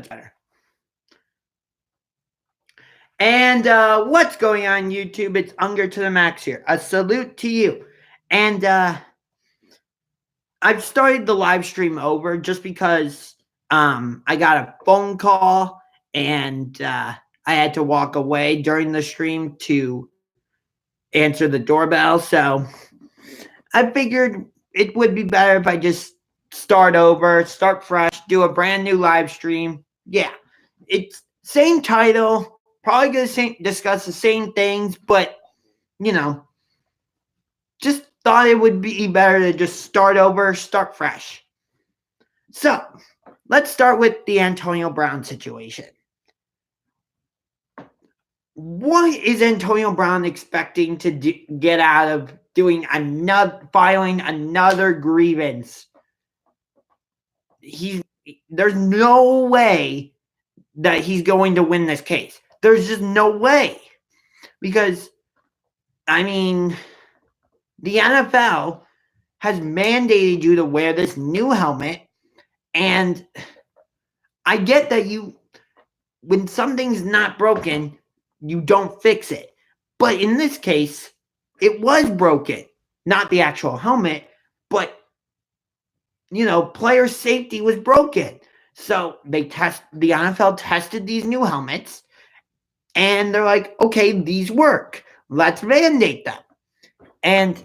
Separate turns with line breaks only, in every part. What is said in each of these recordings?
That's better. And what's going on, YouTube? It's Unger to the Max here. A salute to you. And I've started the live stream over just because I got a phone call and I had to walk away during the stream to answer the doorbell. So I figured it would be better if I just start over, start fresh, do a brand new live stream. Yeah, it's same title, probably going to discuss the same things, but just thought it would be better to just start over, start fresh. So let's start with the Antonio Brown situation. What is Antonio Brown expecting to get out of filing another grievance? There's no way that he's going to win this case. There's just no way. Because, I mean, the NFL has mandated you to wear this new helmet, and I get that when something's not broken, you don't fix it. But in this case, it was broken. Not the actual helmet, but, player safety was broken. So the NFL tested these new helmets, and they're like, okay, these work. Let's mandate them. And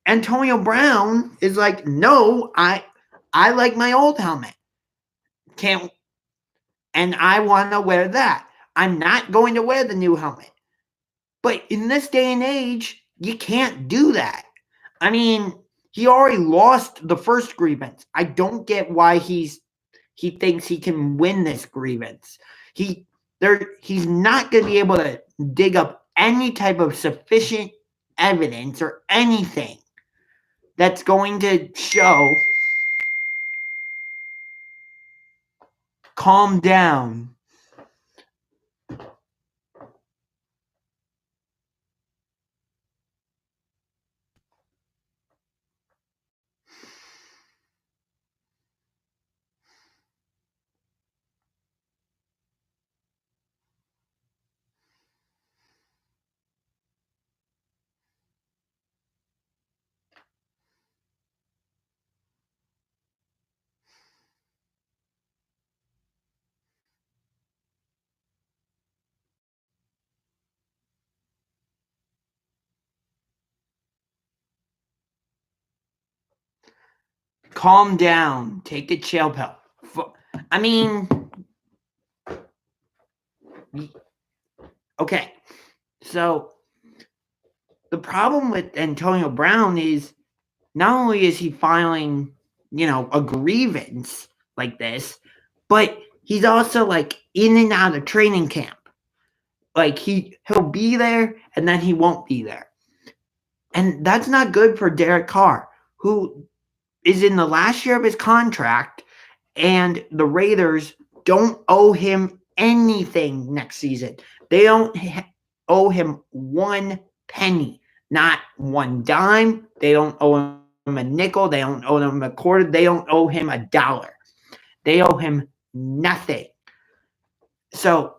Antonio Brown is like, no, I like my old helmet. And I want to wear that. I'm not going to wear the new helmet. But in this day and age, you can't do that. I mean, he already lost the first grievance. I don't get why he thinks he can win this grievance. He's not going to be able to dig up any type of sufficient evidence or anything that's going to show. Calm down. Calm down. Take a chill pill. I mean, okay. So the problem with Antonio Brown is not only is he filing, a grievance like this, but he's also like in and out of training camp. Like he'll be there and then he won't be there. And that's not good for Derek Carr, who is in the last year of his contract, and the Raiders don't owe him anything next season. They don't owe him one penny, not one dime. They don't owe him a nickel. They don't owe him a quarter. They don't owe him $1. They owe him nothing. So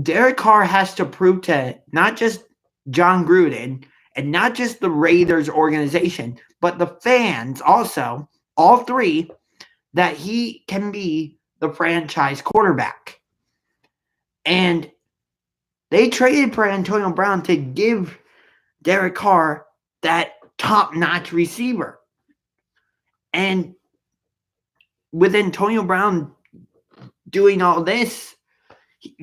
Derek Carr has to prove to not just John Gruden and not just the Raiders organization, but the fans also, all three, that he can be the franchise quarterback. And they traded for Antonio Brown to give Derek Carr that top-notch receiver. And with Antonio Brown doing all this,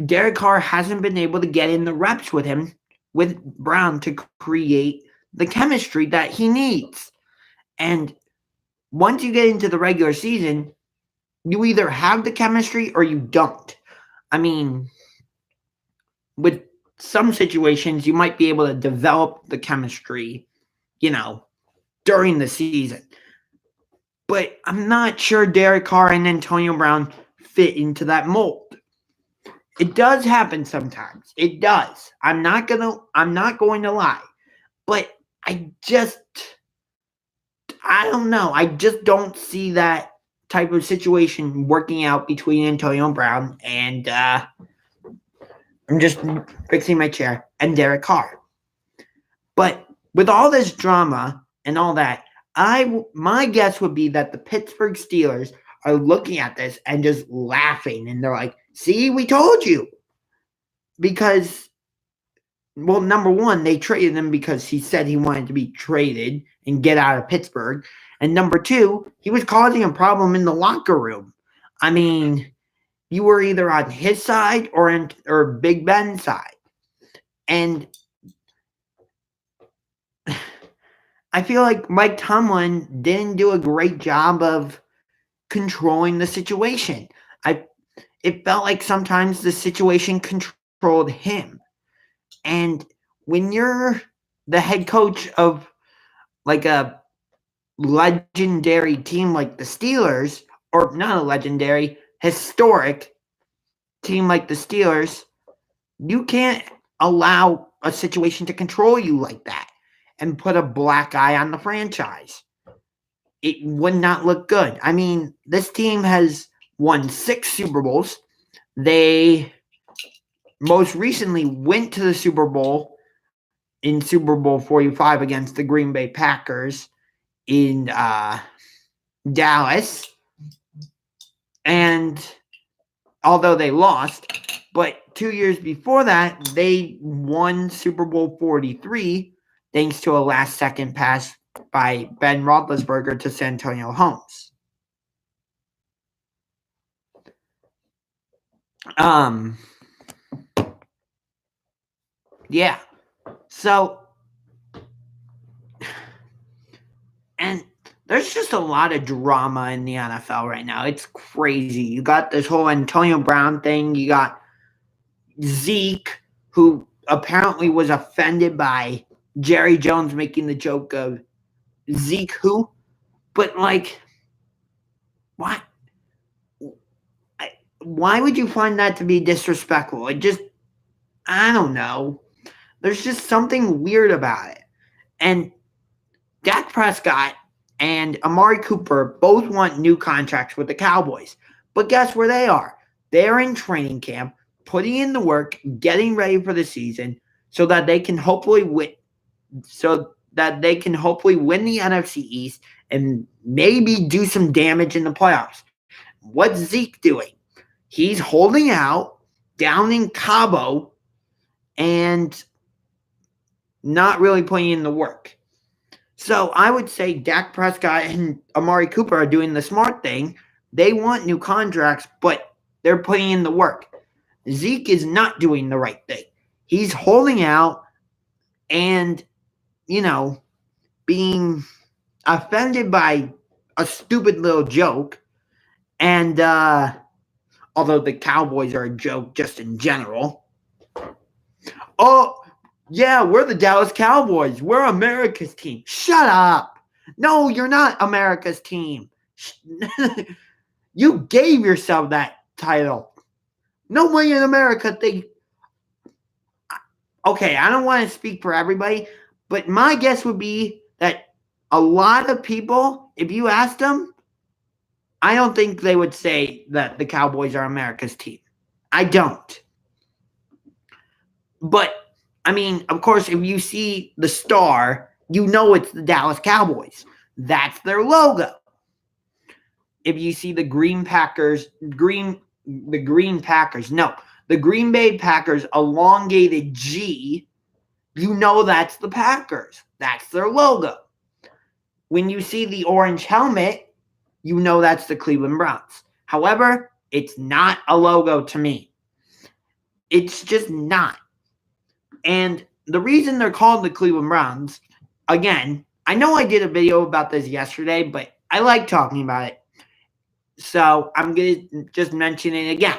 Derek Carr hasn't been able to get in the reps with Brown to create the chemistry that he needs. And once you get into the regular season, you either have the chemistry or you don't. I mean, with some situations, you might be able to develop the chemistry, during the season. But I'm not sure Derek Carr and Antonio Brown fit into that mold. It does happen sometimes. It does. I'm not going to lie. But I don't know. I just don't see that type of situation working out between Antonio Brown and I'm just fixing my chair, and Derek Carr. But with all this drama and all that, my guess would be that the Pittsburgh Steelers are looking at this and just laughing, and they're like, "See, we told you." Because, well, number one, they traded him because he said he wanted to be traded and get out of Pittsburgh. And number two, he was causing a problem in the locker room. I mean, you were either on his side or Big Ben's side. And I feel like Mike Tomlin didn't do a great job of controlling the situation. It felt like sometimes the situation controlled him. And when you're the head coach of like a legendary team like the Steelers, or not a legendary, historic team like the Steelers, you can't allow a situation to control you like that and put a black eye on the franchise. It would not look good. I mean, this team has won 6 Super Bowls. They most recently went to the Super Bowl in Super Bowl 45 against the Green Bay Packers in Dallas. And although they lost, but 2 years before that, they won Super Bowl 43 thanks to a last-second pass by Ben Roethlisberger to Santonio Holmes. Yeah. So, and there's just a lot of drama in the NFL right now. It's crazy. You got this whole Antonio Brown thing. You got Zeke, who apparently was offended by Jerry Jones making the joke of Zeke who? But, like, why? Why would you find that to be disrespectful? I don't know. There's just something weird about it. And Dak Prescott and Amari Cooper both want new contracts with the Cowboys. But guess where they are? They're in training camp, putting in the work, getting ready for the season so that they can hopefully win the NFC East and maybe do some damage in the playoffs. What's Zeke doing? He's holding out down in Cabo and not really putting in the work. So I would say Dak Prescott and Amari Cooper are doing the smart thing. They want new contracts, but they're putting in the work. Zeke is not doing the right thing. He's holding out and, being offended by a stupid little joke. And although the Cowboys are a joke just in general. Oh, yeah, we're the Dallas Cowboys. We're America's team. Shut up. No, you're not America's team. You gave yourself that title. Nobody in America thinks. Okay, I don't want to speak for everybody, but my guess would be that a lot of people, if you asked them, I don't think they would say that the Cowboys are America's team. I don't. But, I mean, of course, if you see the star, you know it's the Dallas Cowboys. That's their logo. If you see the Green Bay Packers elongated G, you know that's the Packers. That's their logo. When you see the orange helmet, you know that's the Cleveland Browns. However, it's not a logo to me. It's just not. And the reason they're called the Cleveland Browns, again, I know I did a video about this yesterday, but I like talking about it. So I'm going to just mention it again.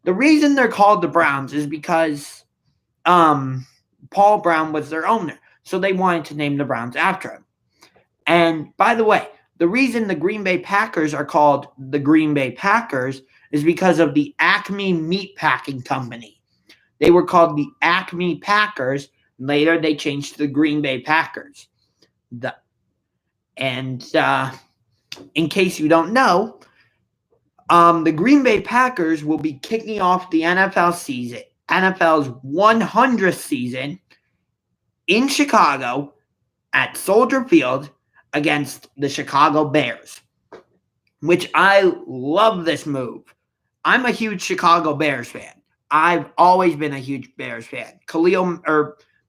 The reason they're called the Browns is because Paul Brown was their owner. So they wanted to name the Browns after him. And by the way, the reason the Green Bay Packers are called the Green Bay Packers is because of the Acme Meatpacking Company. They were called the Acme Packers. Later, they changed to the Green Bay Packers. in case you don't know, the Green Bay Packers will be kicking off the NFL's 100th season in Chicago at Soldier Field against the Chicago Bears, which I love this move. I'm a huge Chicago Bears fan. I've always been a huge Bears fan.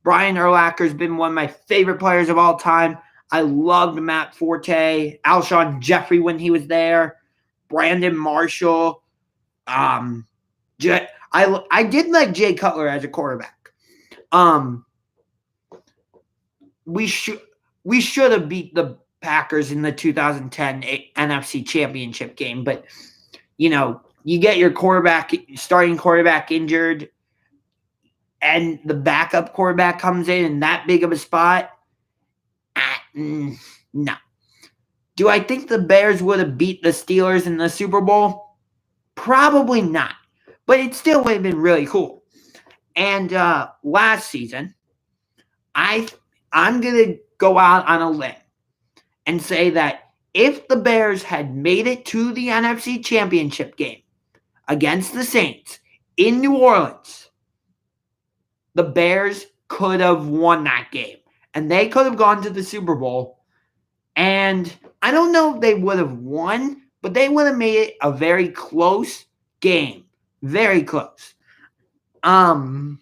Brian Urlacher's been one of my favorite players of all time. I loved Matt Forte, Alshon Jeffrey when he was there, Brandon Marshall. I did like Jay Cutler as a quarterback. We should have beat the Packers in the 2010 NFC Championship game, but you get your starting quarterback injured, and the backup quarterback comes in that big of a spot. No. Do I think the Bears would have beat the Steelers in the Super Bowl? Probably not, but it still would have been really cool. And last season, I'm going to go out on a limb and say that if the Bears had made it to the NFC Championship game against the Saints in New Orleans, the Bears could have won that game. And they could have gone to the Super Bowl. And I don't know if they would have won, but they would have made it a very close game. Very close. I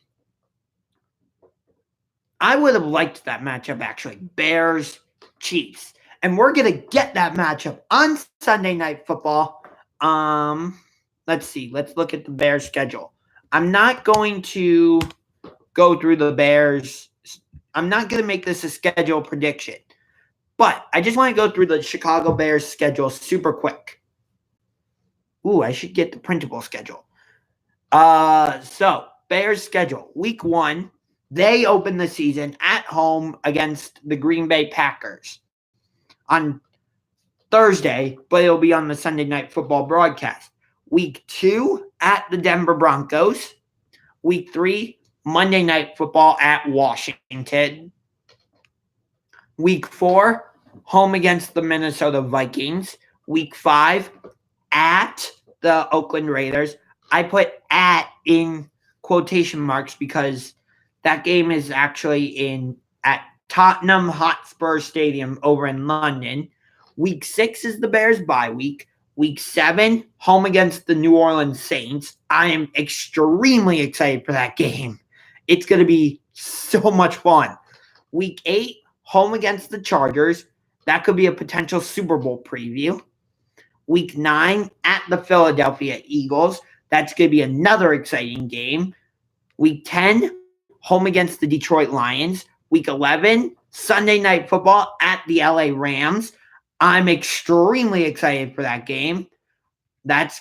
would have liked that matchup, actually. Bears-Chiefs. And we're going to get that matchup on Sunday Night Football. Let's see. Let's look at the Bears' schedule. I'm not going to go through the Bears. I'm not going to make this a schedule prediction. But I just want to go through the Chicago Bears schedule super quick. Ooh, I should get the printable schedule. So, Bears schedule. Week 1, they open the season at home against the Green Bay Packers on Thursday, but it'll be on the Sunday Night Football broadcast. Week 2, at the Denver Broncos. Week 3, Monday Night Football at Washington. Week 4, home against the Minnesota Vikings. Week 5, at the Oakland Raiders. I put "at" in quotation marks because that game is actually at Tottenham Hotspur Stadium over in London. Week 6 is the Bears bye week. Week 7, home against the New Orleans Saints. I am extremely excited for that game. It's going to be so much fun. Week 8, home against the Chargers. That could be a potential Super Bowl preview. Week 9, at the Philadelphia Eagles. That's going to be another exciting game. Week 10, home against the Detroit Lions. Week 11, Sunday Night Football at the LA Rams. I'm extremely excited for that game. That's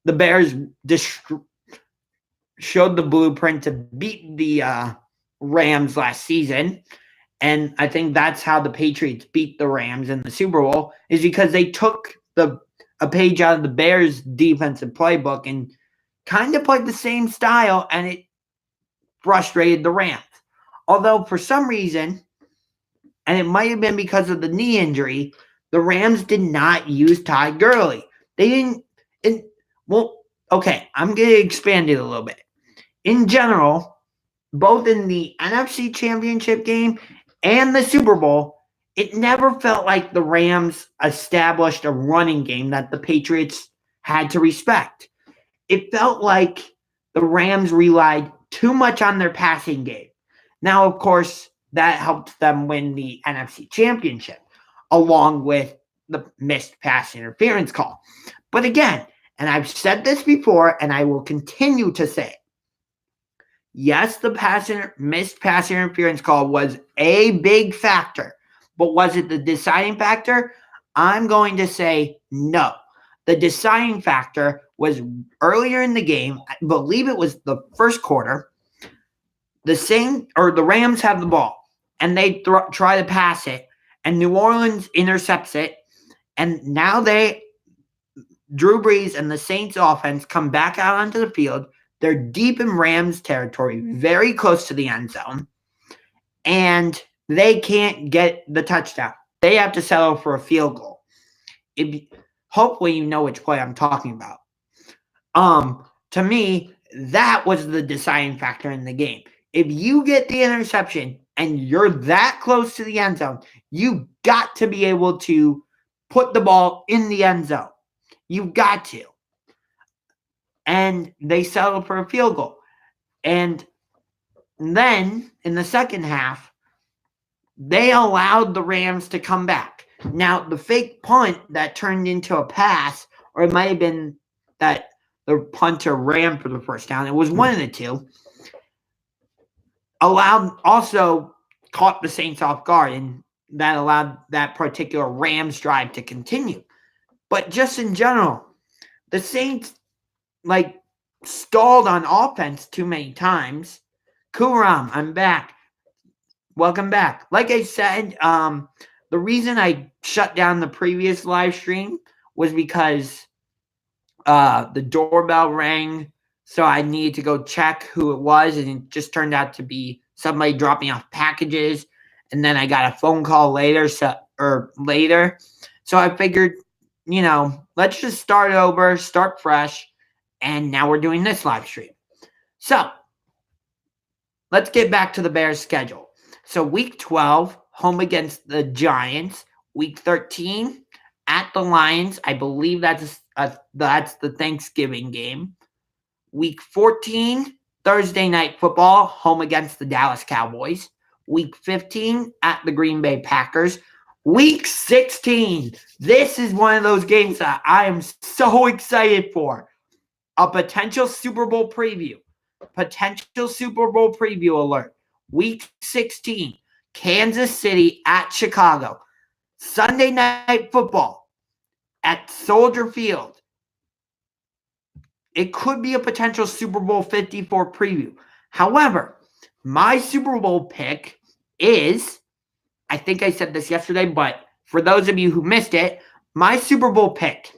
the Bears showed the blueprint to beat the Rams last season. And I think that's how the Patriots beat the Rams in the Super Bowl, is because they took a page out of the Bears defensive playbook and kind of played the same style, and it frustrated the Rams. Although for some reason, and it might have been because of the knee injury, the Rams did not use Todd Gurley. They didn't. Okay, I'm going to expand it a little bit. In general, both in the NFC Championship game and the Super Bowl, it never felt like the Rams established a running game that the Patriots had to respect. It felt like the Rams relied too much on their passing game. Now, of course, that helped them win the NFC Championship, along with the missed pass interference call. But again, and I've said this before, and I will continue to say it, yes, the missed pass interference call was a big factor, but was it the deciding factor? I'm going to say no. The deciding factor was earlier in the game. I believe it was the first quarter. The Rams have the ball, and they try to pass it, and New Orleans intercepts it, and now Drew Brees and the Saints offense come back out onto the field. They're deep in Rams territory, very close to the end zone, and they can't get the touchdown. They have to settle for a field goal. hopefully you know which play I'm talking about. To me, that was the deciding factor in the game. If you get the interception and you're that close to the end zone, you got to be able to put the ball in the end zone. You've got to. And they settled for a field goal. And then in the second half, they allowed the Rams to come back. Now, the fake punt that turned into a pass, or it might have been that the punter ran for the first down, it was one of the two, also caught the Saints off guard, and that allowed that particular Rams drive to continue. But just in general, the Saints stalled on offense too many times. Kuram, I'm back. Welcome back. Like I said, the reason I shut down the previous live stream was because the doorbell rang, so I needed to go check who it was, and it just turned out to be somebody dropping off packages. And then I got a phone call later. So I figured, let's just start over, start fresh, and now we're doing this live stream. So let's get back to the Bears' schedule. So week 12, home against the Giants. Week 13, at the Lions. I believe that's the Thanksgiving game. Week 14, Thursday Night Football, home against the Dallas Cowboys. Week 15, at the Green Bay Packers. Week 16, this is one of those games that I am so excited for. A potential Super Bowl preview. Potential Super Bowl preview alert. Week 16, Kansas City at Chicago. Sunday Night Football at Soldier Field. It could be a potential Super Bowl 54 preview. However, my Super Bowl pick is, I think I said this yesterday, but for those of you who missed it, my Super Bowl pick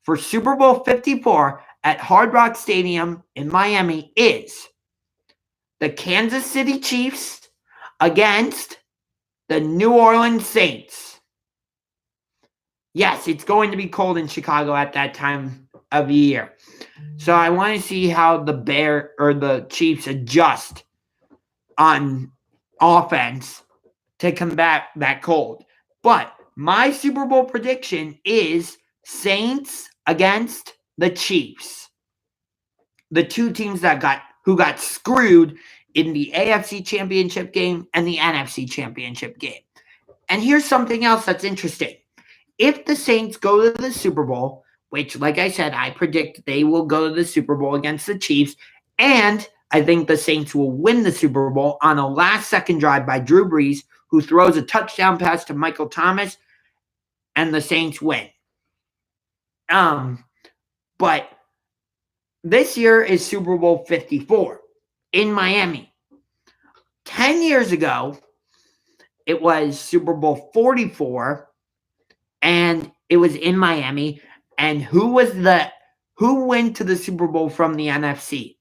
for Super Bowl 54 at Hard Rock Stadium in Miami is the Kansas City Chiefs against the New Orleans Saints. Yes, it's going to be cold in Chicago at that time of year. So I want to see how the Chiefs adjust on offense to combat that cold. But my Super Bowl prediction is Saints against the Chiefs. The two teams who got screwed in the AFC Championship game and the NFC Championship game. And here's something else that's interesting. If the Saints go to the Super Bowl, which, like I said, I predict they will go to the Super Bowl against the Chiefs, and I think the Saints will win the Super Bowl on a last-second drive by Drew Brees, who throws a touchdown pass to Michael Thomas, and the Saints win. But this year is Super Bowl 54 in Miami. 10 years ago, it was Super Bowl 44, and it was in Miami. And who went to the Super Bowl from the NFC?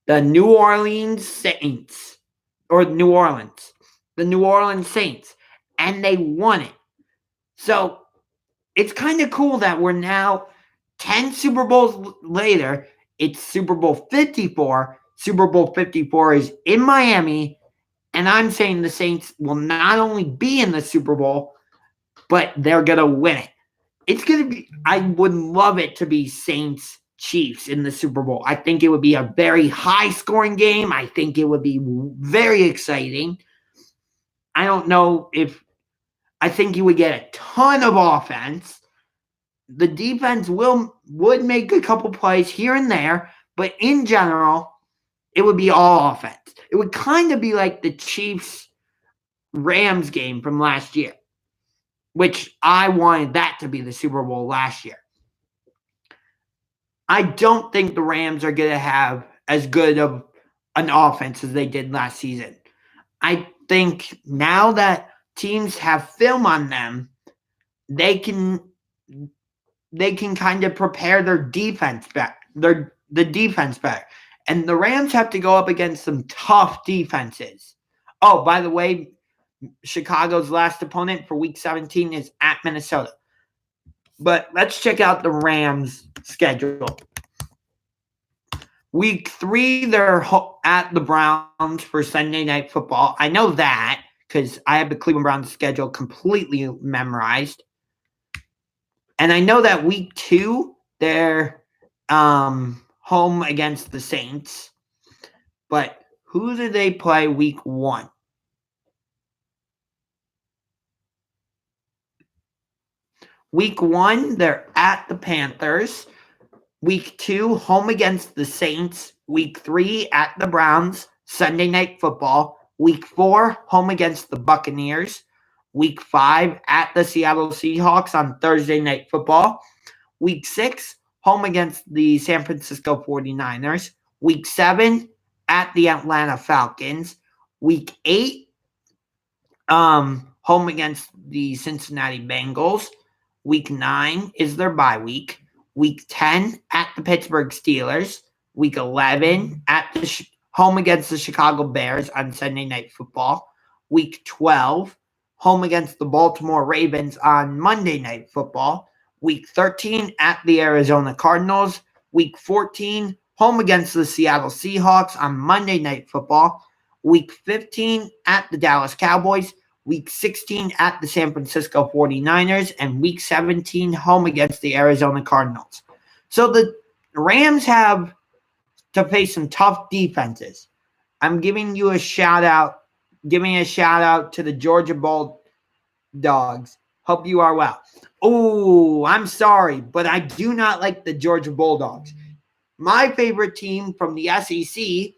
The New Orleans Saints, or New Orleans. The New Orleans Saints. And they won it. So it's kind of cool that we're now 10 Super Bowls later. It's Super Bowl 54. Super Bowl 54 is in Miami. And I'm saying the Saints will not only be in the Super Bowl, but they're going to win it. It's going to be, I would love it to be Saints Chiefs in the Super Bowl. I think it would be a very high scoring game. I think it would be very exciting. I don't know I think you would get a ton of offense. The defense would make a couple plays here and there, but in general, it would be all offense. It would kind of be like the Chiefs-Rams game from last year, which I wanted that to be the Super Bowl last year. I don't think the Rams are going to have as good of an offense as they did last season. I think now that teams have film on them, they can kind of prepare their defense back, the defense back. And the Rams have to go up against some tough defenses. Oh, by the way, Chicago's last opponent for Week 17 is at Minnesota. But let's check out the Rams' schedule. Week 3, they're at the Browns for Sunday Night Football. I know that because I have the Cleveland Browns schedule completely memorized. And I know that week 2, they're home against the Saints. But who do they play week 1? Week 1, they're at the Panthers. Week 2, home against the Saints. Week 3, at the Browns, Sunday Night Football. Week 4, home against the Buccaneers. Week 5, at the Seattle Seahawks on Thursday Night Football. Week 6, home against the San Francisco 49ers. Week 7, at the Atlanta Falcons. Week 8, home against the Cincinnati Bengals. Week 9 is their bye week. Week 10 at the Pittsburgh Steelers. Week 11 at the home against the Chicago Bears on Sunday Night Football. Week 12 home against the Baltimore Ravens on Monday Night Football. Week 13 at the Arizona Cardinals. Week 14 home against the Seattle Seahawks on Monday Night Football. Week 15 at the Dallas Cowboys. Week 16 at the San Francisco 49ers, and Week 17 home against the Arizona Cardinals. So the Rams have to face some tough defenses. I'm giving you a shout out, giving a shout out to the Georgia Bulldogs. Hope you are well. Oh, I'm sorry, but I do not like the Georgia Bulldogs. My favorite team from the SEC,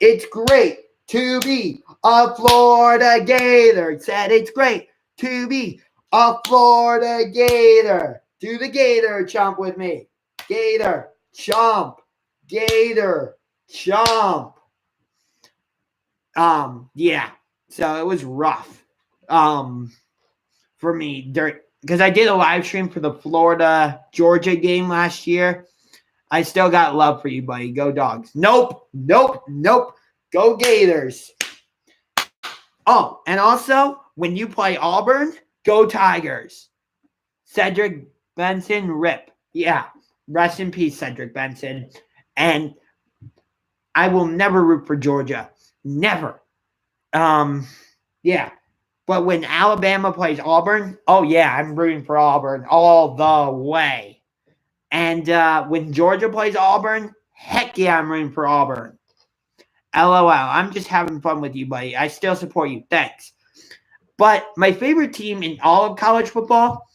it's great to be a Florida Gator. Said it's great to be a Florida Gator. Do the Gator chomp with me. Gator chomp. Gator chomp. Yeah. So it was rough. For me because I did a live stream for the Florida Georgia game last year. I still got love for you, buddy. Go Dogs. Nope. Go Gators. Oh, and also, when you play Auburn, go Tigers. Cedric Benson, rip. Yeah, rest in peace, Cedric Benson. And I will never root for Georgia. Never. Yeah. But when Alabama plays Auburn, oh, yeah, I'm rooting for Auburn all the way. And when Georgia plays Auburn, heck yeah, I'm rooting for Auburn. LOL. I'm just having fun with you, buddy. I still support you. Thanks. But my favorite team in all of college football,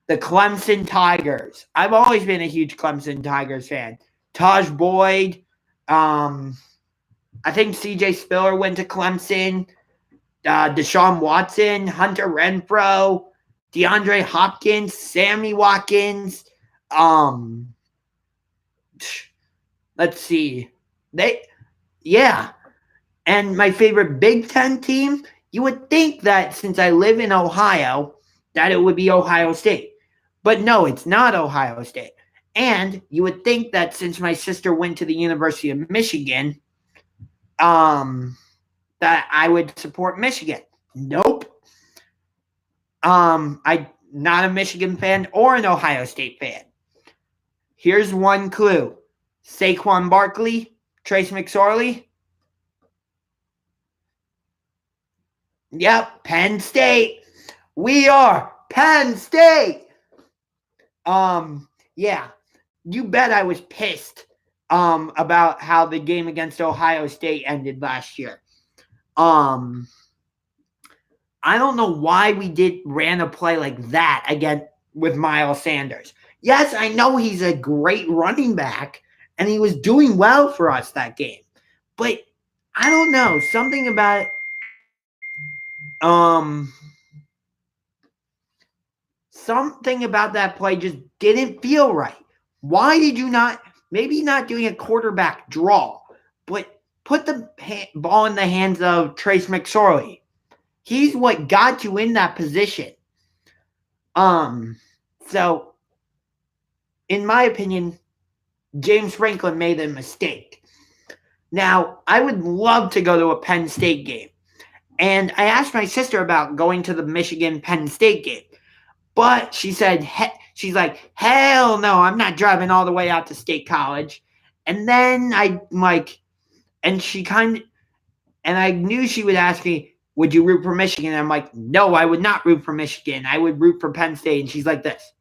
the Clemson Tigers. I've always been a huge Clemson Tigers fan. Taj Boyd. I think CJ Spiller went to Clemson. Deshaun Watson, Hunter Renfrow, DeAndre Hopkins, Sammy Watkins. Let's see. Yeah. And my favorite Big Ten team, you would think that since I live in Ohio, that it would be Ohio State. But no, it's not Ohio State. And you would think that since my sister went to the University of Michigan, that I would support Michigan. Nope. I'm not a Michigan fan or an Ohio State fan. Here's one clue. Saquon Barkley, Trace McSorley. Yep, Penn State. We are Penn State. Yeah. You bet I was pissed about how the game against Ohio State ended last year. I don't know why we ran a play like that again with Miles Sanders. Yes, I know he's a great running back, and he was doing well for us that game. But I don't know. Something about it. Something about that play just didn't feel right. Why did you not, maybe not doing a quarterback draw, but put the ball in the hands of Trace McSorley? He's what got you in that position. So, in my opinion, James Franklin made a mistake. Now, I would love to go to a Penn State game. And I asked my sister about going to the Michigan-Penn State game. But she said She's like, hell no, I'm not driving all the way out to State College. And then and I knew she would ask me, would you root for Michigan? And I'm like, no, I would not root for Michigan. I would root for Penn State. And she's like this.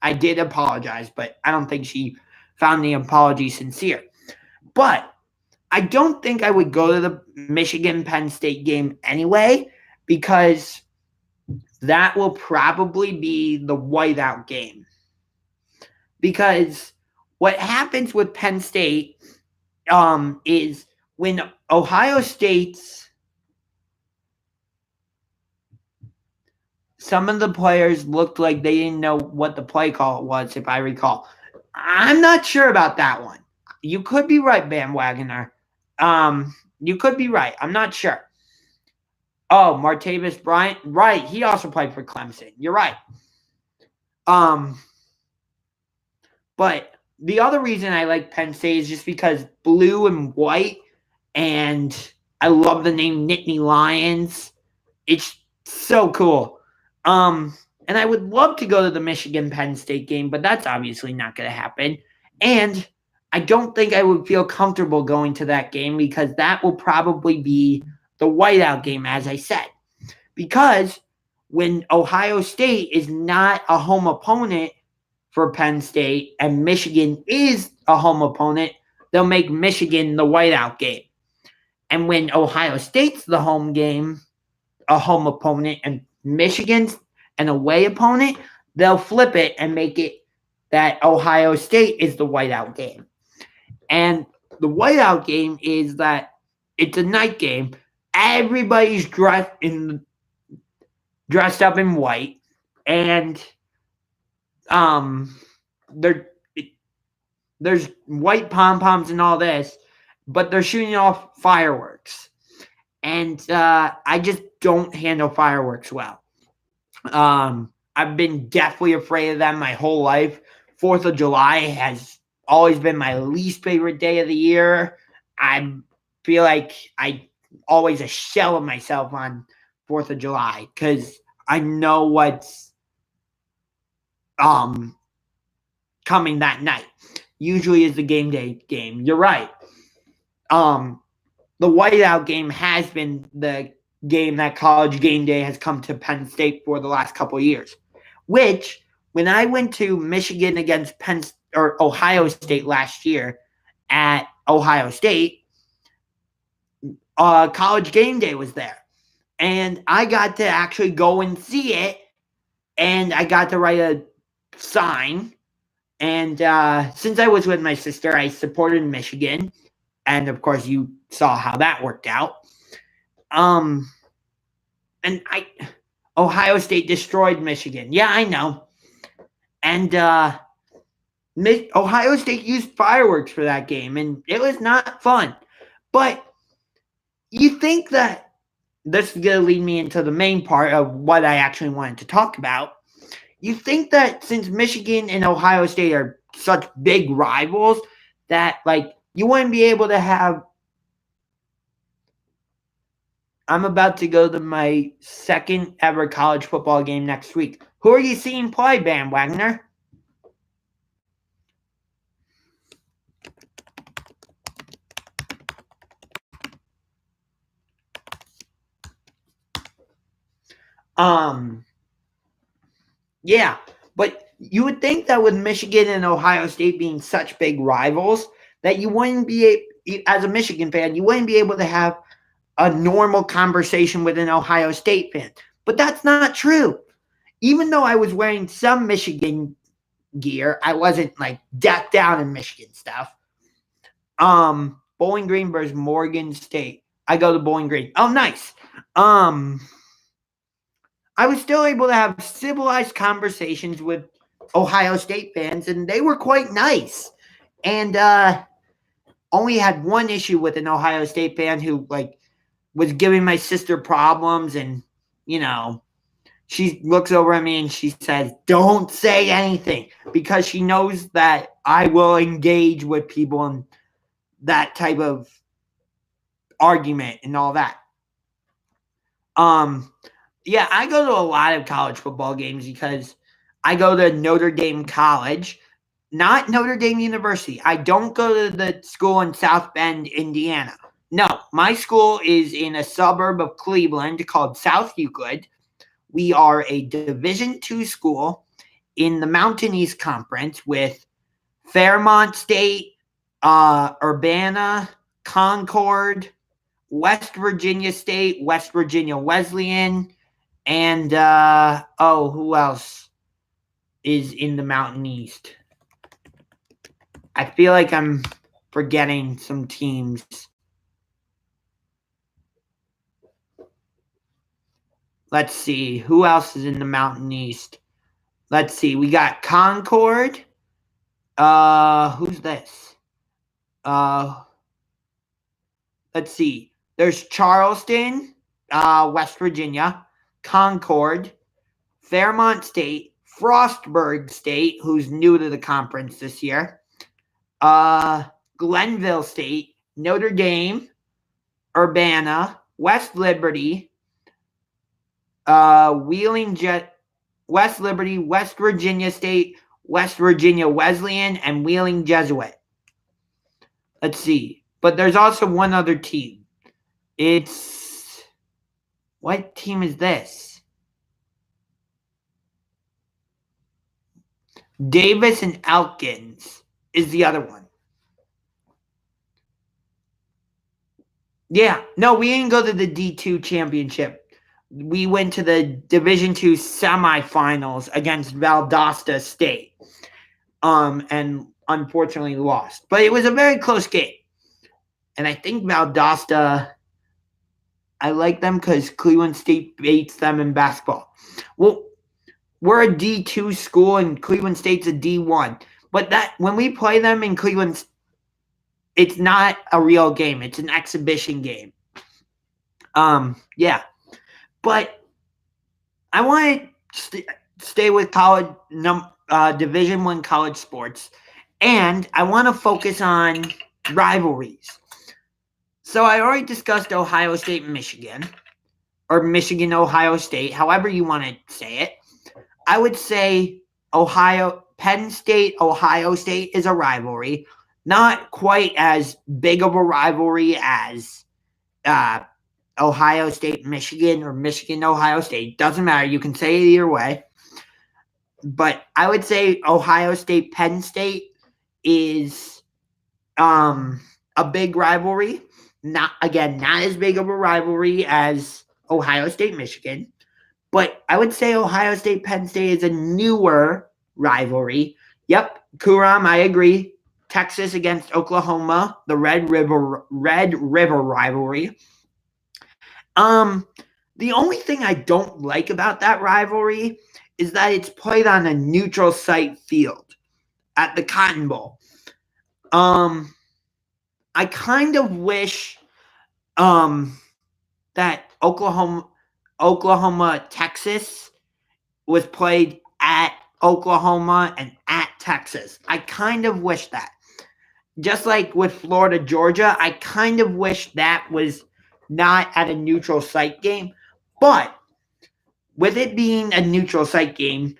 I did apologize, but I don't think she found the apology sincere. But I don't think I would go to the Michigan-Penn State game anyway, because that will probably be the whiteout game. Because what happens with Penn State is when Ohio State's some of the players looked like they didn't know what the play call was, if I recall. I'm not sure about that one. You could be right, bandwagoner. You could be right. I'm not sure. Oh, Martavis Bryant. Right. He also played for Clemson. You're right. But the other reason I like Penn State is just because blue and white, and I love the name Nittany Lions. It's so cool. And I would love to go to the Michigan-Penn State game, but that's obviously not going to happen. And I don't think I would feel comfortable going to that game because that will probably be the whiteout game, as I said. Because when Ohio State is not a home opponent for Penn State and Michigan is a home opponent, they'll make Michigan the whiteout game. And when Ohio State's the home game, a home opponent, and Michigan's an away opponent, they'll flip it and make it that Ohio State is the whiteout game. And the whiteout game is that it's a night game. Everybody's dressed up in white, and there's white pom-poms and all this, but they're shooting off fireworks. And I just don't handle fireworks well. I've been deathly afraid of them my whole life. 4th of July has always been my least favorite day of the year. I feel like I always a shell of myself on 4th of July because I know what's coming that night. Usually is the game day game. You're right. The whiteout game has been the game that College Game Day has come to Penn State for the last couple of years. Which, when I went to Michigan against Ohio State last year at Ohio State, College Game Day was there. And I got to actually go and see it. And I got to write a sign. And since I was with my sister, I supported Michigan. And, of course, you saw how that worked out. And Ohio State destroyed Michigan. Yeah, I know. And Ohio State used fireworks for that game, and it was not fun. But you think that this is going to lead me into the main part of what I actually wanted to talk about. You think that since Michigan and Ohio State are such big rivals that, you wouldn't be able to have... I'm about to go to my second ever college football game next week. Who are you seeing play, bandwagoner? Yeah, but you would think that with Michigan and Ohio State being such big rivals, that you wouldn't be, as a Michigan fan, you wouldn't be able to have a normal conversation with an Ohio State fan. But that's not true. Even though I was wearing some Michigan gear, I wasn't decked out in Michigan stuff. Bowling Green versus Morgan State. I go to Bowling Green. Oh, nice. I was still able to have civilized conversations with Ohio State fans, and they were quite nice. And only had one issue with an Ohio State fan who was giving my sister problems, and she looks over at me and she says, "Don't say anything," because she knows that I will engage with people in that type of argument and all that. Yeah, I go to a lot of college football games because I go to Notre Dame College, not Notre Dame University. I don't go to the school in South Bend, Indiana. No, my school is in a suburb of Cleveland called South Euclid. We are a Division II school in the Mountain East Conference with Fairmont State, Urbana, Concord, West Virginia State, West Virginia Wesleyan, and who else is in the Mountain East? I feel like I'm forgetting some teams. Let's see. Who else is in the Mountain East? Let's see. We got Concord. Who's this? Let's see. There's Charleston, West Virginia, Concord, Fairmont State, Frostburg State, who's new to the conference this year, Glenville State, Notre Dame, Urbana, West Liberty, West Liberty, West Virginia State, West Virginia Wesleyan, and Wheeling Jesuit. Let's see. But there's also one other team. What team is this? Davis and Elkins is the other one. Yeah. No, we didn't go to the D2 championship. We went to the Division II semifinals against Valdosta State. And unfortunately lost. But it was a very close game. And I think Valdosta, I like them because Cleveland State beats them in basketball. Well, we're a D2 school and Cleveland State's a D1. But when we play them in Cleveland, it's not a real game. It's an exhibition game. Yeah. But I want to stay with college Division I college sports, and I want to focus on rivalries. So I already discussed Ohio State and Michigan, or Michigan, Ohio State, however you want to say it. I would say Penn State, Ohio State is a rivalry. Not quite as big of a rivalry as Ohio State, Michigan, or Michigan, Ohio State. Doesn't matter. You can say it either way. But I would say Ohio State, Penn State is a big rivalry. Not as big of a rivalry as Ohio State, Michigan. But I would say Ohio State, Penn State is a newer rivalry. Yep, Kuram, I agree. Texas against Oklahoma, the Red River rivalry. The only thing I don't like about that rivalry is that it's played on a neutral site field at the Cotton Bowl. I kind of wish that Oklahoma, Texas was played at Oklahoma and at Texas. I kind of wish that. Just like with Florida, Georgia, I kind of wish that was not at a neutral site game. But with it being a neutral site game,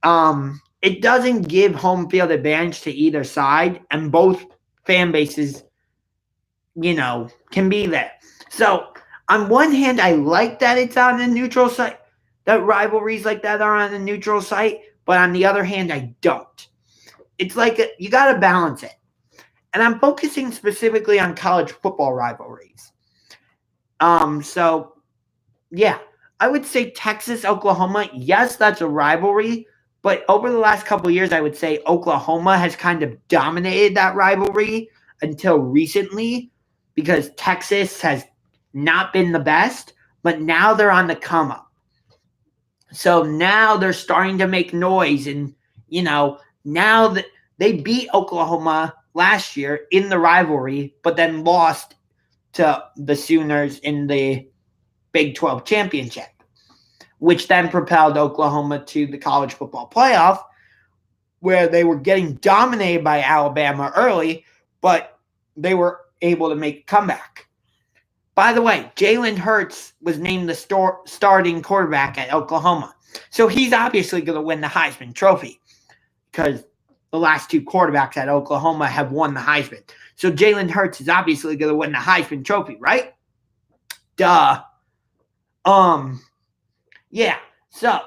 it doesn't give home field advantage to either side, and both fan bases, can be there. So on one hand, I like that it's on a neutral site, that rivalries like that are on a neutral site, but on the other hand, I don't. It's like you got to balance it. And I'm focusing specifically on college football rivalries. So, yeah, I would say Texas, Oklahoma, yes, that's a rivalry. But over the last couple of years, I would say Oklahoma has kind of dominated that rivalry until recently because Texas has not been the best, but now they're on the come up. So now they're starting to make noise. And, now that they beat Oklahoma last year in the rivalry, but then lost to the Sooners in the Big 12 championship, which then propelled Oklahoma to the college football playoff, where they were getting dominated by Alabama early, but they were able to make a comeback. By the way, Jalen Hurts was named the starting quarterback at Oklahoma. So he's obviously going to win the Heisman Trophy because the last two quarterbacks at Oklahoma have won the Heisman. So Jalen Hurts is obviously going to win the Heisman Trophy, right? Duh. Yeah. So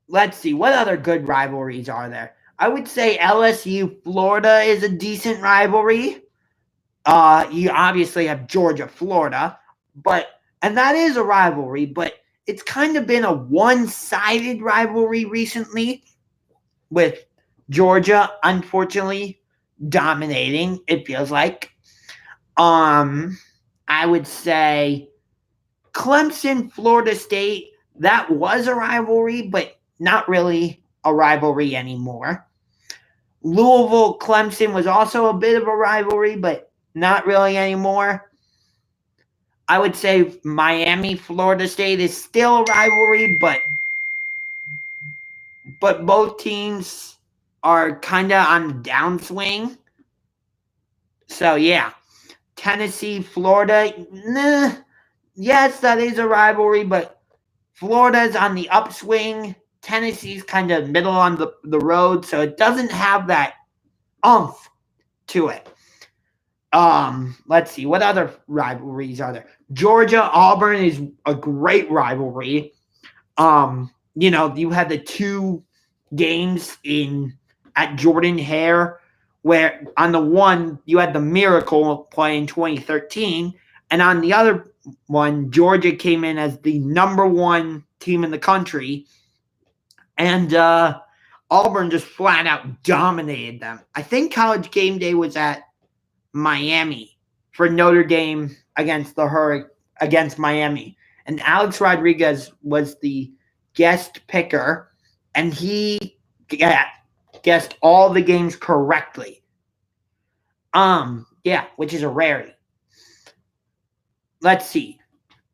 let's see. What other good rivalries are there? I would say LSU Florida is a decent rivalry. You obviously have Georgia Florida, and that is a rivalry, but it's kind of been a one-sided rivalry recently, with Georgia unfortunately dominating, it feels like. I would say Clemson, Florida State, that was a rivalry, but not really a rivalry anymore. Louisville, Clemson was also a bit of a rivalry, but not really anymore. I would say Miami, Florida State is still a rivalry, but both teams are kind of on the downswing. So yeah, Tennessee, Florida, yes, that is a rivalry, but Florida's on the upswing. Tennessee's kind of middle on the road, so it doesn't have that oomph to it. Let's see, what other rivalries are there? Georgia, Auburn is a great rivalry. You had the two games at Jordan-Hare, where on the one you had the Miracle play in 2013, and on the other one, Georgia came in as the number one team in the country, and Auburn just flat out dominated them. I think College Game Day was at Miami for Notre Dame against Miami, and Alex Rodriguez was the guest picker, and he guessed all the games correctly. Yeah, which is a rarity. Let's see.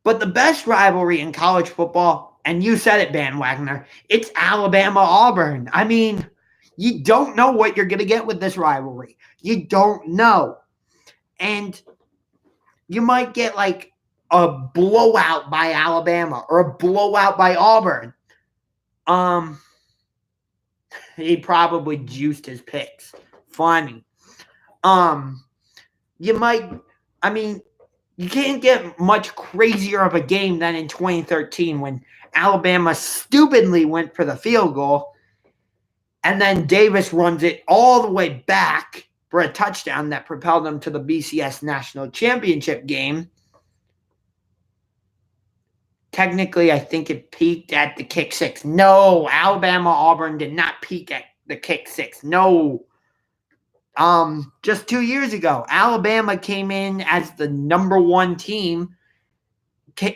But the best rivalry in college football, and you said it, Bandwagoner, it's Alabama-Auburn. I mean, you don't know what you're going to get with this rivalry. You don't know. And you might get like a blowout by Alabama or a blowout by Auburn. He probably juiced his picks. Funny. You can't get much crazier of a game than in 2013 when Alabama stupidly went for the field goal and then Davis runs it all the way back for a touchdown that propelled them to the BCS National Championship game. Technically, I think it peaked at the kick six. No, Alabama-Auburn did not peak at the kick six. No. Just 2 years ago, Alabama came in as the number one team,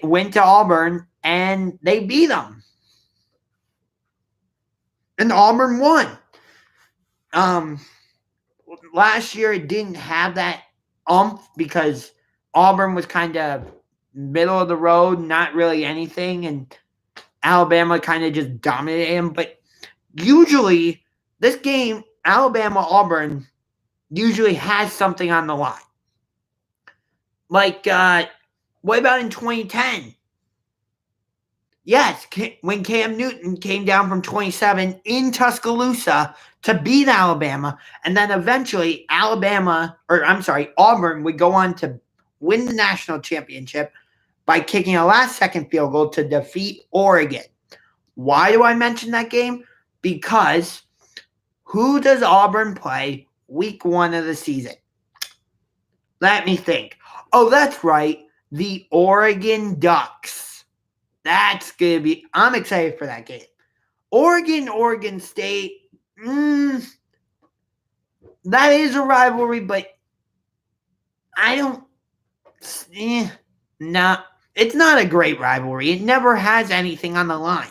went to Auburn, and they beat them. And Auburn won. Last year, it didn't have that oomph because Auburn was kind of middle of the road, not really anything, and Alabama kind of just dominated them. But usually, this game, Alabama-Auburn, usually has something on the line. Like, what about in 2010? Yes, when Cam Newton came down from 27 in Tuscaloosa to beat Alabama, and then eventually Auburn would go on to win the national championship by kicking a last-second field goal to defeat Oregon. Why do I mention that game? Because who does Auburn play week 1 of the season? Let me think. Oh, that's right. The Oregon Ducks. That's going to be... I'm excited for that game. Oregon State. That is a rivalry, but I don't... it's not a great rivalry. It never has anything on the line.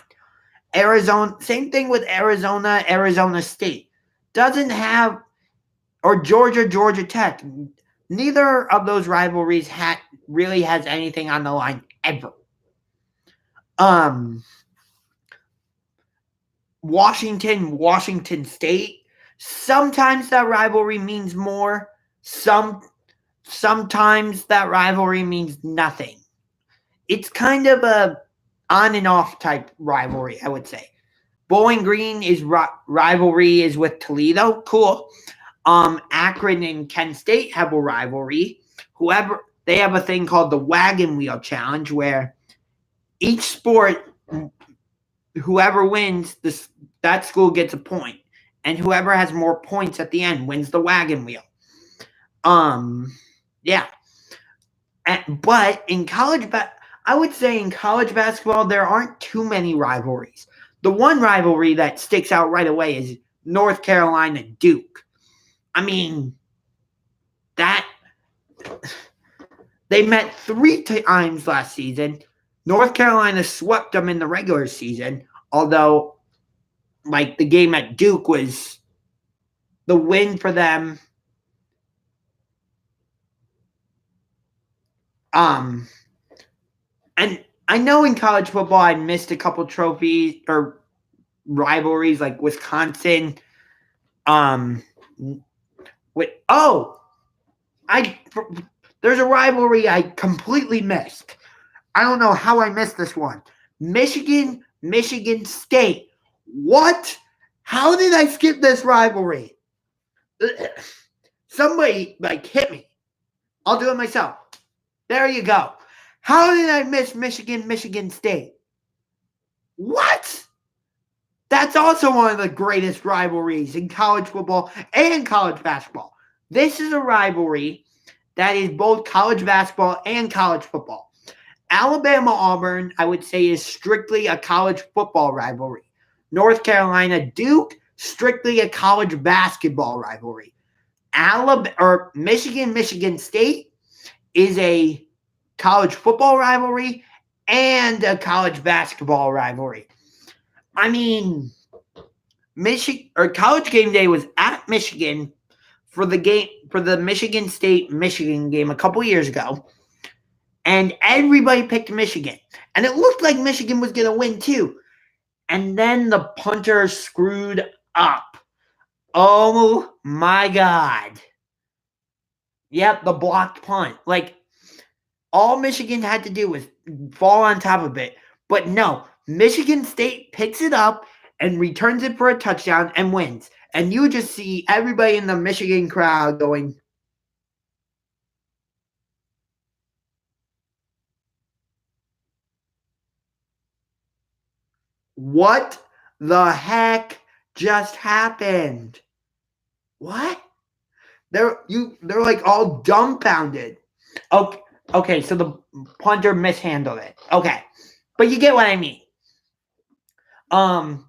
Arizona, same thing with Arizona State. Doesn't have... Or Georgia Tech. Neither of those rivalries really has anything on the line ever. Washington State. Sometimes that rivalry means more. Sometimes that rivalry means nothing. It's kind of a on and off type rivalry, I would say. Bowling Green is rivalry is with Toledo. Cool. Akron and Kent State have a rivalry. They have a thing called the Wagon Wheel Challenge, where each sport, whoever wins, that school gets a point, and whoever has more points at the end wins the wagon wheel. Yeah. But in I would say in college basketball, there aren't too many rivalries. The one rivalry that sticks out right away is North Carolina Duke. I mean, they met 3 times last season. North Carolina swept them in the regular season, although, like, the game at Duke was the win for them. And I know in college football I missed a couple trophies or rivalries, like Wisconsin. There's a rivalry I completely missed. I don't know how I missed this one. Michigan State. What? How did I skip this rivalry? Somebody, hit me. I'll do it myself. There you go. How did I miss Michigan State? What? That's also one of the greatest rivalries in college football and college basketball. This is a rivalry that is both college basketball and college football. Alabama-Auburn, I would say, is strictly a college football rivalry. North Carolina-Duke, strictly a college basketball rivalry. Michigan State is a college football rivalry and a college basketball rivalry. I mean, College Game Day was at Michigan for the Michigan State-Michigan game a couple years ago, and everybody picked Michigan, and it looked like Michigan was going to win too. And then the punter screwed up. Oh my God. Yep, the blocked punt. All Michigan had to do was fall on top of it. But no, Michigan State picks it up and returns it for a touchdown and wins. And you just see everybody in the Michigan crowd going, what the heck just happened? What? They're all dumbfounded. Okay, so the punter mishandled it. Okay, but you get what I mean. And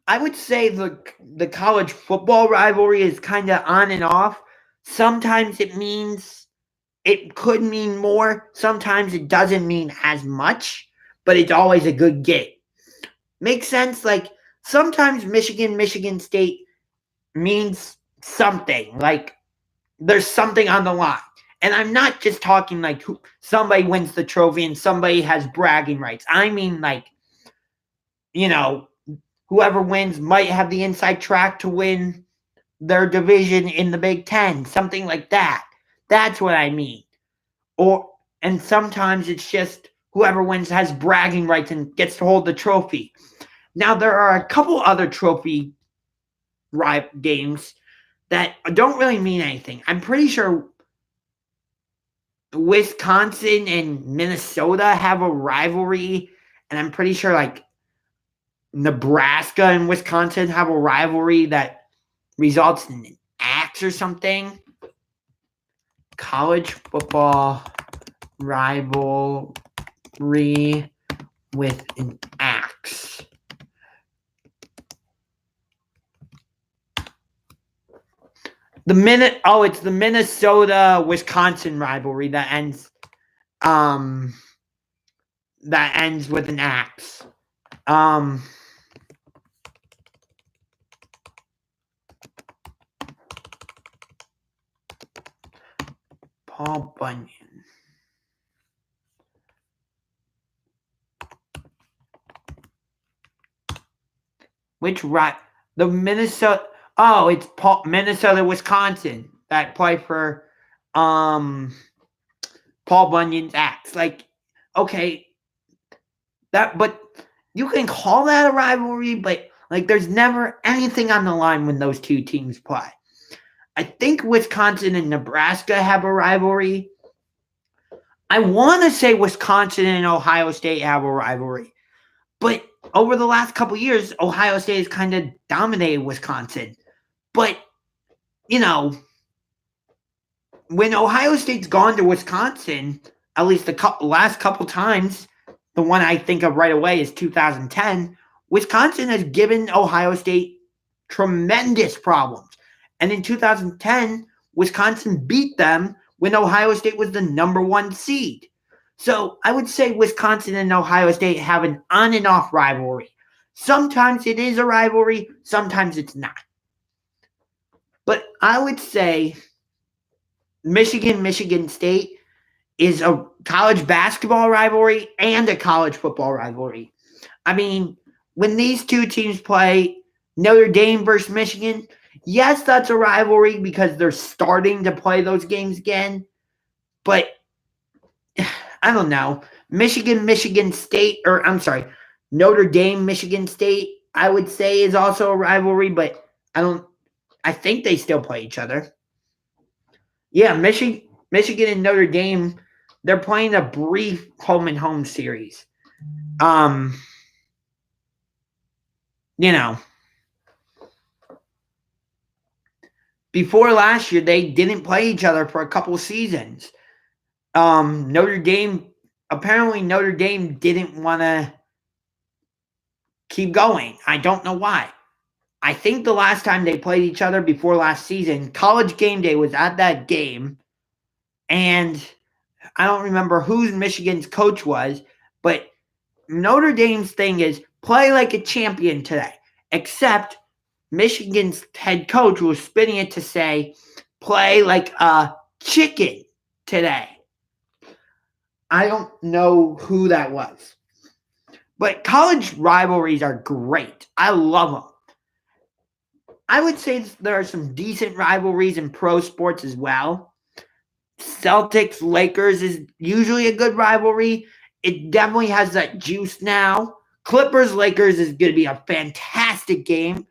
I would say the college football rivalry is kind of on and off. Sometimes it could mean more. Sometimes it doesn't mean as much, but it's always a good game. Makes sense? Sometimes Michigan State means something. There's something on the line. And I'm not just talking somebody wins the trophy and somebody has bragging rights. I mean, whoever wins might have the inside track to win their division in the Big Ten, something like that. That's what I mean. And sometimes it's just whoever wins has bragging rights and gets to hold the trophy. Now, there are a couple other trophy games that don't really mean anything. I'm pretty sure Wisconsin and Minnesota have a rivalry, and I'm pretty sure Nebraska and Wisconsin have a rivalry that results in an axe or something. College football rivalry with an axe. It's the Minnesota-Wisconsin rivalry that ends with an axe. Paul Bunyan. The Minnesota? Oh, it's Minnesota, Wisconsin that play for Paul Bunyan's axe. okay, but you can call that a rivalry, but like there's never anything on the line when those two teams play. I think Wisconsin and Nebraska have a rivalry. I want to say Wisconsin and Ohio State have a rivalry. But over the last couple years, Ohio State has kind of dominated Wisconsin. But, you know, when Ohio State's gone to Wisconsin, at least the last couple times, the one I think of right away is 2010, Wisconsin has given Ohio State tremendous problems. And in 2010, Wisconsin beat them when Ohio State was the number 1 seed. So I would say Wisconsin and Ohio State have an on and off rivalry. Sometimes it is a rivalry, sometimes it's not. But I would say Michigan State is a college basketball rivalry and a college football rivalry. I mean, when these two teams play, Notre Dame versus Michigan, yes, that's a rivalry because they're starting to play those games again. But I don't know. Michigan State, or I'm sorry, Notre Dame, Michigan State, I would say is also a rivalry, but I think they still play each other. Yeah, Michigan and Notre Dame, they're playing a brief home and home series. You know, before last year, they didn't play each other for a couple seasons. Notre Dame didn't want to keep going. I don't know why. I think the last time they played each other before last season, College Game Day was at that game, and I don't remember who Michigan's coach was, but Notre Dame's thing is play like a champion today, except Michigan's head coach was spinning it to say play like a chicken today. I don't know who that was. But college rivalries are great. I love them. I would say there are some decent rivalries in pro sports as well. Celtics Lakers is usually a good rivalry. It definitely has that juice now. Clippers Lakers is going to be a fantastic game.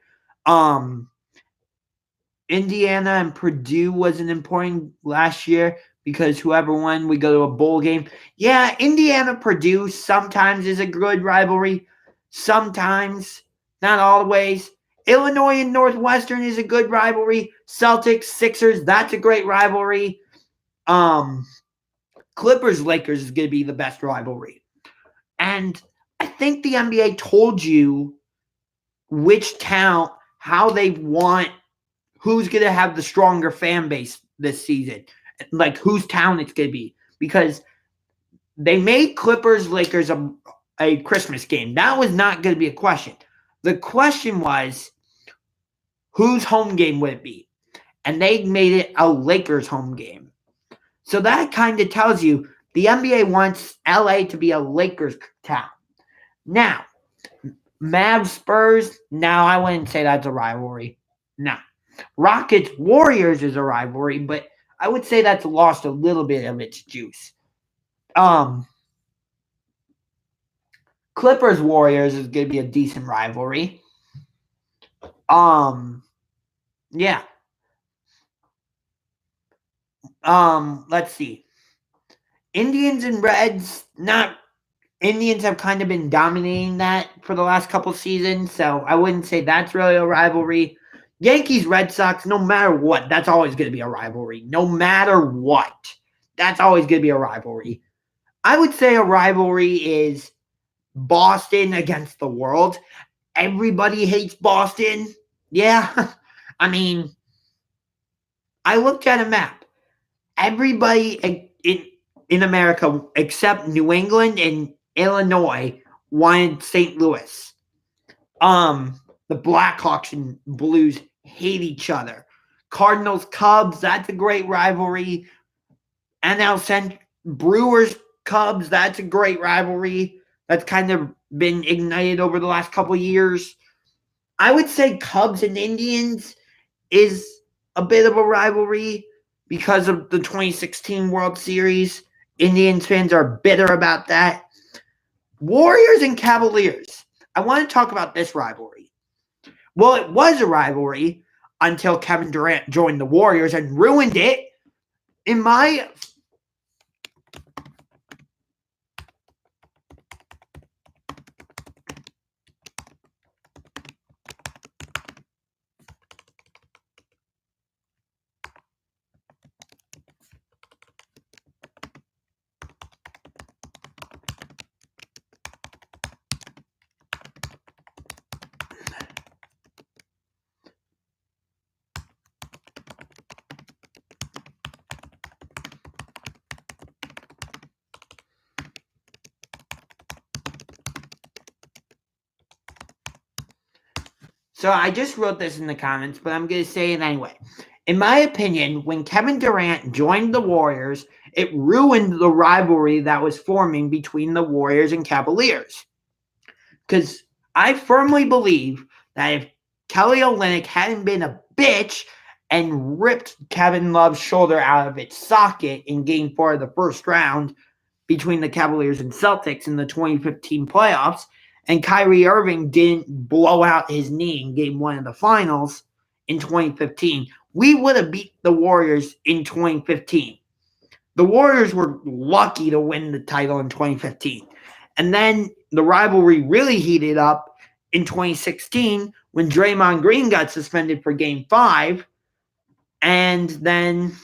Indiana and Purdue wasn't important last year because whoever won, we go to a bowl game. Yeah, Indiana Purdue sometimes is a good rivalry. Sometimes, not always. Illinois and Northwestern is a good rivalry. Celtics, Sixers, that's a great rivalry. Clippers, Lakers is going to be the best rivalry. And I think the NBA told you which town, how they want, who's going to have the stronger fan base this season. Like whose town it's going to be. Because they made Clippers, Lakers a Christmas game. That was not going to be a question. The question was, whose home game would it be? And they made it a Lakers home game. So that kind of tells you the NBA wants LA to be a Lakers town. Now, Mavs Spurs, now I wouldn't say that's a rivalry. No. Rockets Warriors is a rivalry, but I would say that's lost a little bit of its juice. Clippers Warriors is going to be a decent rivalry. Yeah. Let's see. Indians and Reds, Indians have kind of been dominating that for the last couple seasons, so I wouldn't say that's really a rivalry. Yankees, Red Sox, no matter what, that's always going to be a rivalry. No matter what, that's always going to be a rivalry. I would say a rivalry is Boston against the world. Everybody hates Boston. Yeah. I mean, I looked at a map. Everybody in America except New England and Illinois wanted St. Louis. The Blackhawks and Blues hate each other. Cardinals, Cubs, that's a great rivalry. NL Central, Brewers, Cubs, that's a great rivalry. That's kind of been ignited over the last couple of years. I would say Cubs and Indians is a bit of a rivalry because of the 2016 World Series. Indians fans are bitter about that. Warriors and Cavaliers. I want to talk about this rivalry. Well, it was a rivalry until Kevin Durant joined the Warriors and ruined it. In my So I just wrote this in the comments, but I'm going to say it anyway. In my opinion, when Kevin Durant joined the Warriors, it ruined the rivalry that was forming between the Warriors and Cavaliers. Because I firmly believe that if Kelly Olynyk hadn't been a bitch and ripped Kevin Love's shoulder out of its socket in Game 4 of the first round between the Cavaliers and Celtics in the 2015 playoffs, and Kyrie Irving didn't blow out his knee in Game 1 of the finals in 2015, we would have beat the Warriors in 2015. The Warriors were lucky to win the title in 2015. And then the rivalry really heated up in 2016 when Draymond Green got suspended for Game 5. And then,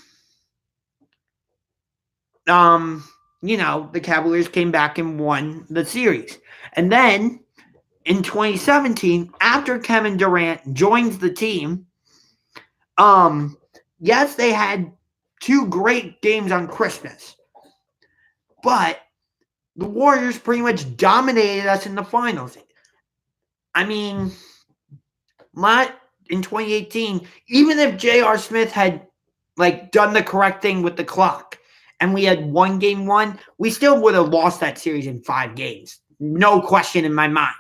the Cavaliers came back and won the series. And then in 2017, after Kevin Durant joins the team, yes, they had 2 great games on Christmas, but the Warriors pretty much dominated us in the finals. I mean, in 2018, even if J.R. Smith had done the correct thing with the clock and we had won Game 1, we still would have lost that series in 5 games. No question in my mind.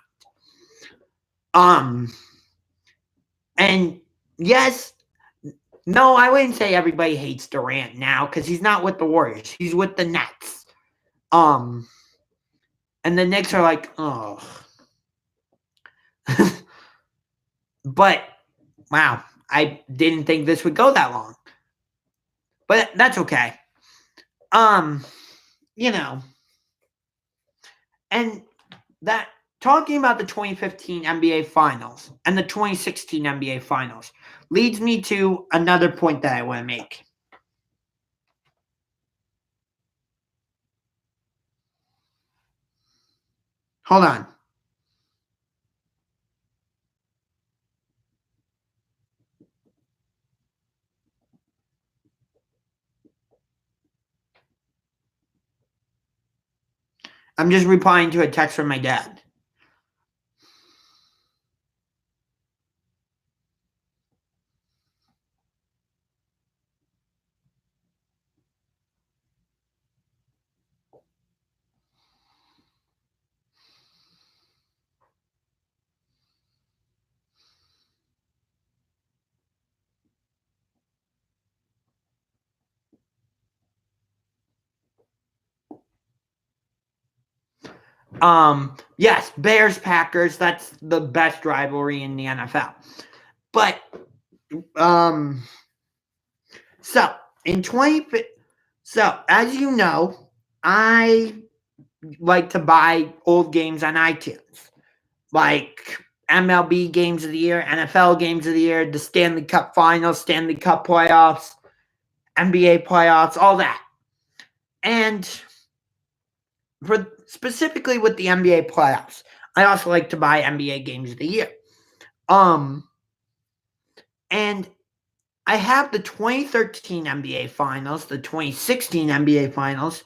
And yes, no, I wouldn't say everybody hates Durant now because he's not with the Warriors. He's with the Nets. And the Knicks are like, oh. But, wow, I didn't think this would go that long. But that's okay. And that talking about the 2015 NBA Finals and the 2016 NBA Finals leads me to another point that I want to make. Hold on. I'm just replying to a text from my dad. Yes, Bears Packers, that's the best rivalry in the NFL. But so as you know, I like to buy old games on iTunes. Like MLB games of the year, NFL games of the year, the Stanley Cup Finals, Stanley Cup playoffs, NBA playoffs, all that. And specifically with the NBA playoffs, I also like to buy NBA games of the year. And I have the 2013 NBA Finals, the 2016 NBA Finals,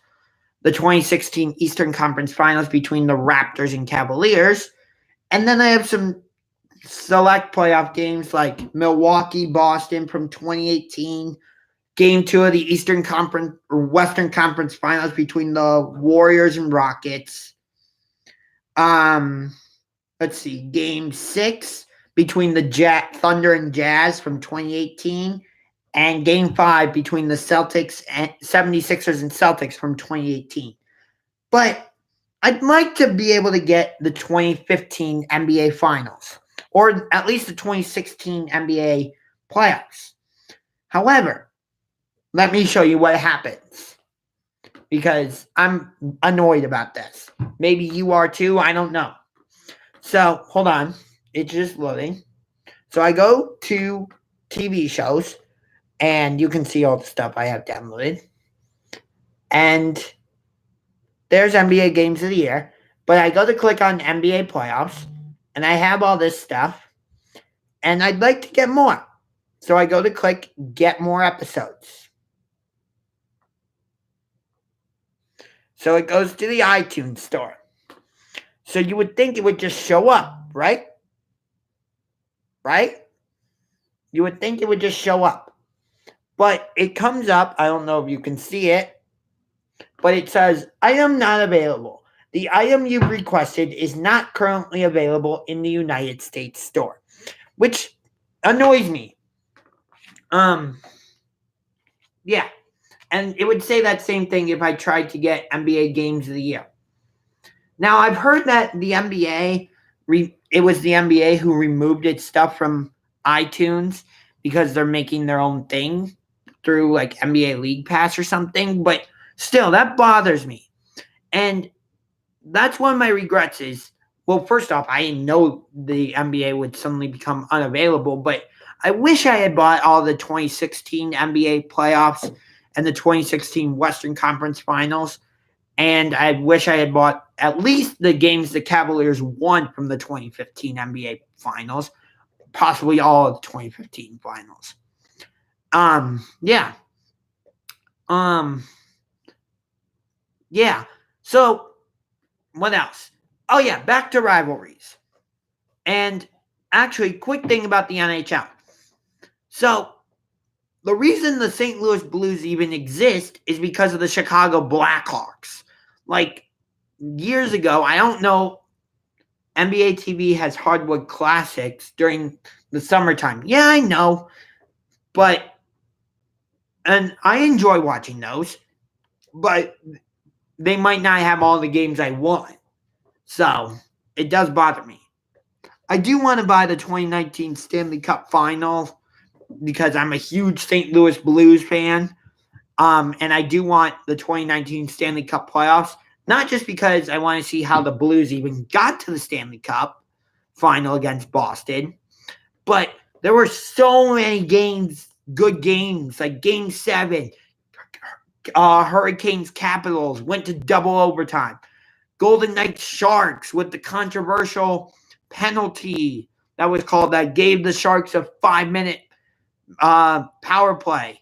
the 2016 Eastern Conference Finals between the Raptors and Cavaliers, and then I have some select playoff games like Milwaukee, Boston from 2018, Game 2 of the Eastern Conference or Western Conference Finals between the Warriors and Rockets. Let's see, Game 6 between the Thunder and Jazz from 2018, and Game 5 between the Celtics and 76ers and Celtics from 2018. But I'd like to be able to get the 2015 NBA Finals, or at least the 2016 NBA playoffs. However, let me show you what happens, because I'm annoyed about this. Maybe you are too, I don't know. So, hold on. It's just loading. So I go to TV shows, and you can see all the stuff I have downloaded. And there's NBA Games of the Year. But I go to click on NBA Playoffs, and I have all this stuff. And I'd like to get more. So I go to click Get More Episodes. So it goes to the iTunes store. So you would think it would just show up, right? Right? You would think it would just show up. But it comes up, I don't know if you can see it, but it says, item not available. The item you've requested is not currently available in the United States store, which annoys me. Yeah. And it would say that same thing if I tried to get NBA Games of the Year. Now, I've heard that the NBA, it was the NBA who removed its stuff from iTunes because they're making their own thing through like NBA League Pass or something. But still, that bothers me. And that's one of my regrets is, well, first off, I didn't know the NBA would suddenly become unavailable, but I wish I had bought all the 2016 NBA playoffs and the 2016 Western Conference Finals. And I wish I had bought at least the games the Cavaliers won from the 2015 NBA Finals, possibly all of the 2015 Finals. Yeah. Yeah. So, what else? Oh, yeah, back to rivalries. And actually, quick thing about the NHL. So, the reason the St. Louis Blues even exist is because of the Chicago Blackhawks. Like, years ago, I don't know, NBA TV has Hardwood Classics during the summertime. Yeah, I know. And I enjoy watching those, but they might not have all the games I want. So, it does bother me. I do want to buy the 2019 Stanley Cup Final because I'm a huge St. Louis Blues fan. And I do want the 2019 Stanley Cup playoffs, not just because I want to see how the Blues even got to the Stanley Cup final against Boston, but there were so many games, good games, like Game 7, Hurricanes Capitals went to double overtime. Golden Knights Sharks with the controversial penalty that was called that gave the Sharks a 5-minute power play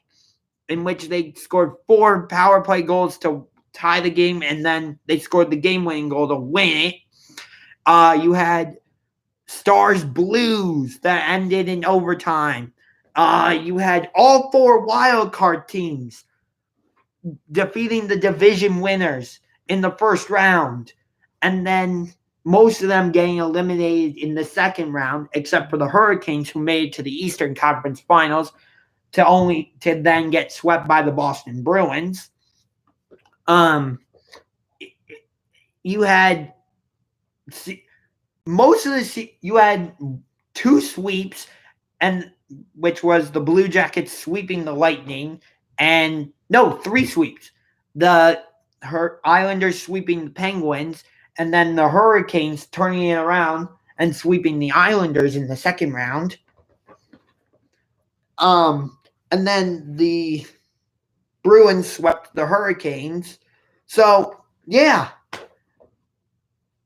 in which they scored 4 power play goals to tie the game, and then they scored the game-winning goal to win it. You had Stars Blues that ended in overtime. You had all 4 wild card teams defeating the division winners in the first round, and then most of them getting eliminated in the second round, except for the Hurricanes, who made it to the Eastern Conference Finals to then get swept by the Boston Bruins. You had you had 2 sweeps, and which was the Blue Jackets sweeping the Lightning, and no, 3 sweeps. The Islanders sweeping the Penguins, and then the Hurricanes turning it around and sweeping the Islanders in the second round. And then the Bruins swept the Hurricanes. So, yeah.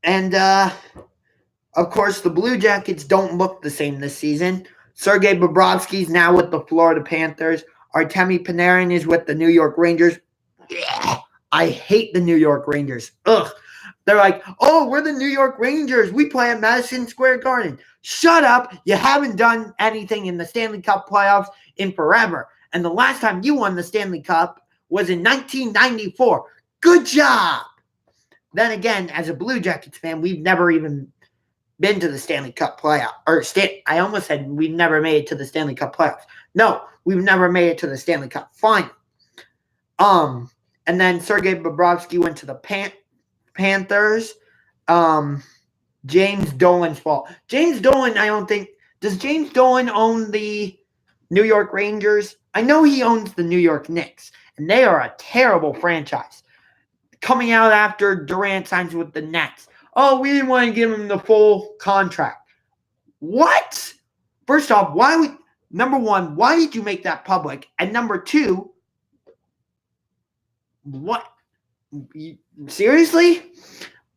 And, of course, the Blue Jackets don't look the same this season. Sergei Bobrovsky's now with the Florida Panthers. Artemi Panarin is with the New York Rangers. I hate the New York Rangers. Ugh. They're like, oh, we're the New York Rangers. We play at Madison Square Garden. Shut up. You haven't done anything in the Stanley Cup playoffs in forever. And the last time you won the Stanley Cup was in 1994. Good job. Then again, as a Blue Jackets fan, we've never even been to the Stanley Cup playoff. I almost said we've never made it to the Stanley Cup playoffs. No, we've never made it to the Stanley Cup final. And then Sergei Bobrovsky went to the Panthers. James Dolan's fault. James Dolan, I don't think. Does James Dolan own the New York Rangers? I know he owns the New York Knicks, and they are a terrible franchise. Coming out after Durant signs with the Nets. Oh, we didn't want to give him the full contract. What? First off, number one, why did you make that public? And number two, what? Seriously?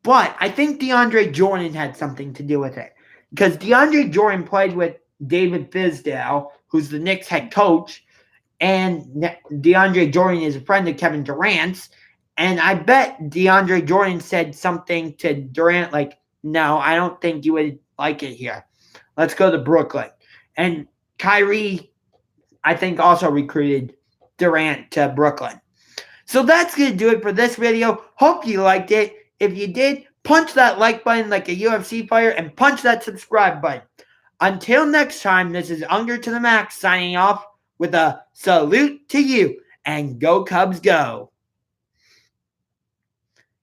But I think DeAndre Jordan had something to do with it. Because DeAndre Jordan played with David Fizdale, who's the Knicks head coach, and DeAndre Jordan is a friend of Kevin Durant's. And I bet DeAndre Jordan said something to Durant like, no, I don't think you would like it here. Let's go to Brooklyn. And Kyrie, I think, also recruited Durant to Brooklyn. So that's going to do it for this video. Hope you liked it. If you did, punch that like button like a UFC fighter and punch that subscribe button. Until next time, this is Unger to the Max signing off with a salute to you, and go Cubs go.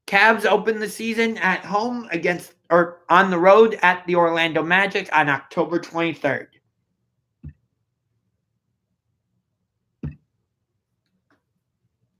Cavs open the season at home on the road at the Orlando Magic on October 23rd.